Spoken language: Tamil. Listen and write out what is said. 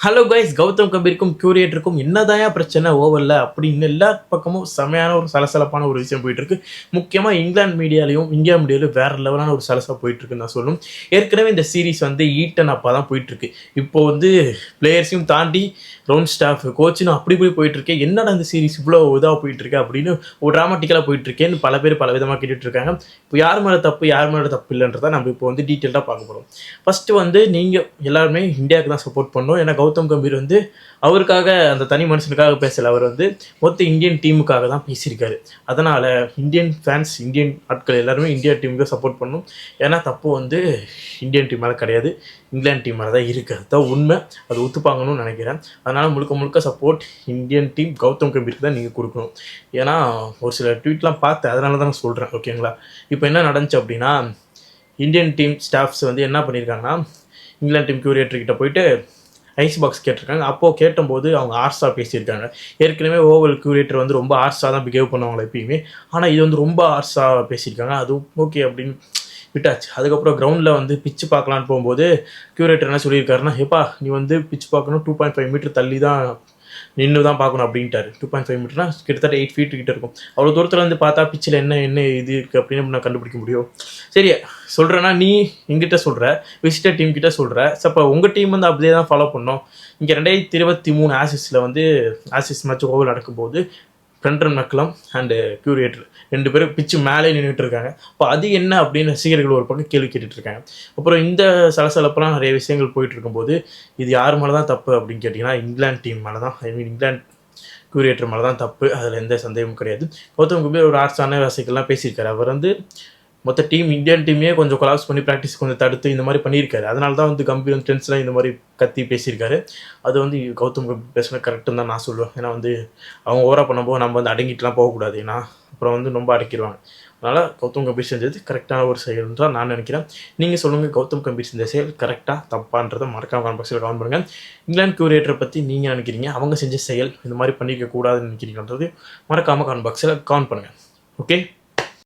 ஹலோ கைஸ், கௌதம் கம்பீருக்கும் கியூரியேட்டருக்கும் என்னதான் பிரச்சனை ஓவரில் அப்படின்னு எல்லா பக்கமும் செமையான ஒரு சலசலப்பான ஒரு விஷயம் போயிட்டு இருக்கு. முக்கியமாக இங்கிலாந்து மீடியாலையும் இந்தியா மீடியாலையும் வேற லெவலான ஒரு சலசலப்பு போயிட்டு இருக்குன்னு நான் சொல்லணும். ஏற்கனவே இந்த சீரீஸ் வந்து ஈட்டன் அப்பா தான் போயிட்டு இருக்கு. இப்போ வந்து பிளேயர்ஸையும் தாண்டி ரவுண்ட் ஸ்டாஃப் கோச்சுன்னு அப்படி இப்படி போயிட்டு இருக்கேன். என்னடா இந்த சீரீஸ் இவ்வளோ இதாக போயிட்டு இருக்கு அப்படின்னு ஒரு ட்ராமாட்டிக்கலாக போயிட்டு இருக்கேன்னு பல பேர் பல விதமாக கேட்டுட்டு இருக்காங்க. இப்போ யார் மேலே தப்பு யார் மேலே தப்பு இல்லைன்றதை நம்ம இப்போ வந்து டீட்டெயிலாக பார்க்க போகிறோம். ஃபர்ஸ்ட் வந்து நீங்கள் எல்லாருமே இந்தியாவுக்கு தான் சப்போர்ட் பண்ணணும். ஏன்னா கௌதம் கம்பீர் வந்து அவருக்காக அந்த தனி மனுஷனுக்காக பேசல, அவர் வந்து மொத்த இந்தியன் டீமுக்காக தான் பேசியிருக்காரு. அதனால இந்தியன் ஃபேன்ஸ் இந்தியன் ஆட்கள் எல்லாருமே இந்தியா டீமுக்கு சப்போர்ட் பண்ணணும். ஏன்னா தப்பு வந்து இந்தியன் டீம் மேலே கிடையாது, இங்கிலாந்து டீம் மேலே தான் இருக்குது. அதுதான் உண்மை, அது ஒத்துப்பாங்கன்னு நினைக்கிறேன். அதனால் முழுக்க முழுக்க சப்போர்ட் இந்தியன் டீம் கௌதம் கம்பீருக்கு தான் நீங்கள் கொடுக்கணும். ஏன்னா ஒரு சில ட்வீட்லாம் பார்த்து அதனால தான் நான் சொல்கிறேன். ஓகேங்களா? இப்போ என்ன நடந்துச்சு அப்படின்னா, இந்தியன் டீம் ஸ்டாஃப்ஸ் வந்து என்ன பண்ணியிருக்காங்கன்னா, இங்கிலாந்து டீம் கியூரேட்டர்கிட்ட போயிட்டு ஐஸ் பாக்ஸ் கேட்டிருக்காங்க. அப்போது கேட்டபோது அவங்க ஆர்ஸாக பேசியிருக்காங்க. ஏற்கனவே ஓவல் கியூரேட்டர் வந்து ரொம்ப ஆர்ஸாக தான் பிஹேவ் பண்ணுவாங்களே எப்பயுமே. ஆனால் இது வந்து ரொம்ப ஆர்ஸாக பேசியிருக்காங்க. அதுவும் ஓகே அப்படின்னு விட்டாச்சு. அதுக்கப்புறம் கிரவுண்டில் வந்து பிச்சு பார்க்கலான்னு போகும்போது கியூரேட்டர் என்ன சொல்லியிருக்காருன்னா, ஏப்பா நீ வந்து பிச்சு பார்க்கணும் 2.5 மீட்டர் தள்ளி தான் நின்று தான் பார்க்கணும் அப்படின்ட்டாரு. 2.5 மீட்டர்னா கிட்டத்தட்ட 8 ஃபீட் கிட்ட இருக்கும். அவ்வளோ தூரத்தில் வந்து பார்த்தா பிச்சில் என்ன என்ன இது இருக்குது அப்படின்னு நான் கண்டுபிடிக்க முடியும். சரி சொல்கிறேன்னா, நீ எங்கிட்ட சொல்கிற, விசிட்டர் டீம் கிட்ட சொல்கிற. அப்போ உங்கள் டீம் வந்து அப்படியே தான் ஃபாலோ பண்ணோம். இங்கே 2023 ஆசிஸில் வந்து ஆசிஸ் மேட்ச் ஓவர் நடக்கும்போது பிரண்டன் மெக்கலம் அண்டு கியூரேட்டர் 2 பேரும் பிச்சு மேலே நின்றுட்டு இருக்காங்க. அப்போ அது என்ன அப்படின்னு ரசிகர்கள் ஒரு பக்கம் கேள்வி கேட்டுட்டு இருக்காங்க. அப்புறம் இந்த சலசலப்பெல்லாம் நிறைய விஷயங்கள் போயிட்டு இருக்கும்போது இது யார் மேலே தான் தப்பு அப்படின்னு கேட்டிங்கன்னா, இங்கிலாந்து டீம் மேலே தான், இங்கிலாந்து கியூரேட்டர் மேலே தான் தப்பு. அதில் எந்த சந்தேகமும் கிடையாது. கௌதம் கம்பீர் ஒரு ஆர்ட்ஸான ரசிகர்கள்லாம் பேசியிருக்காரு. அவர் வந்து மொத்த டீம் இந்தியன் டீமே கொஞ்சம் கொலாப்ஸ் பண்ணி ப்ராக்டிஸ் கொஞ்சம் தடுத்து இந்த மாதிரி பண்ணியிருக்காரு. அதனால தான் வந்து கம்பீர் வந்து டென்ஸ்லாம் இந்த மாதிரி கத்தி பேசியிருக்காரு. அது வந்து கௌதம் கம்பீர் பேசினா கரெக்டுன்னு தான் நான் சொல்லுவேன். ஏன்னா வந்து அவங்க ஓவராக பண்ணும்போது நம்ம வந்து அடங்கிட்டுலாம் போகக்கூடாது. ஏன்னா அப்புறம் வந்து ரொம்ப அடக்கிடுவாங்க. அதனால் கௌதம் கம்பீர் செஞ்சது கரெக்டான ஒரு செயல் தான் நான் நினைக்கிறேன். நீங்கள் சொல்லுங்கள், கௌதம் கம்பீர் செஞ்ச செயல் கரெக்டாக தப்பான்றதை மறக்காம கமெண்ட் பாக்ஸில் கமெண்ட் பண்ணுங்கள். இங்கிலாந்து கியூரேட்டரை பற்றி நீங்கள் நினைக்கிறீங்க, அவங்க செஞ்ச செயல் இந்த மாதிரி பண்ணிக்க கூடாதுன்னு நினைக்கிறீங்கன்றது மறக்காமல் கமெண்ட் பாக்ஸில் கமெண்ட் பண்ணுங்கள். ஓகே.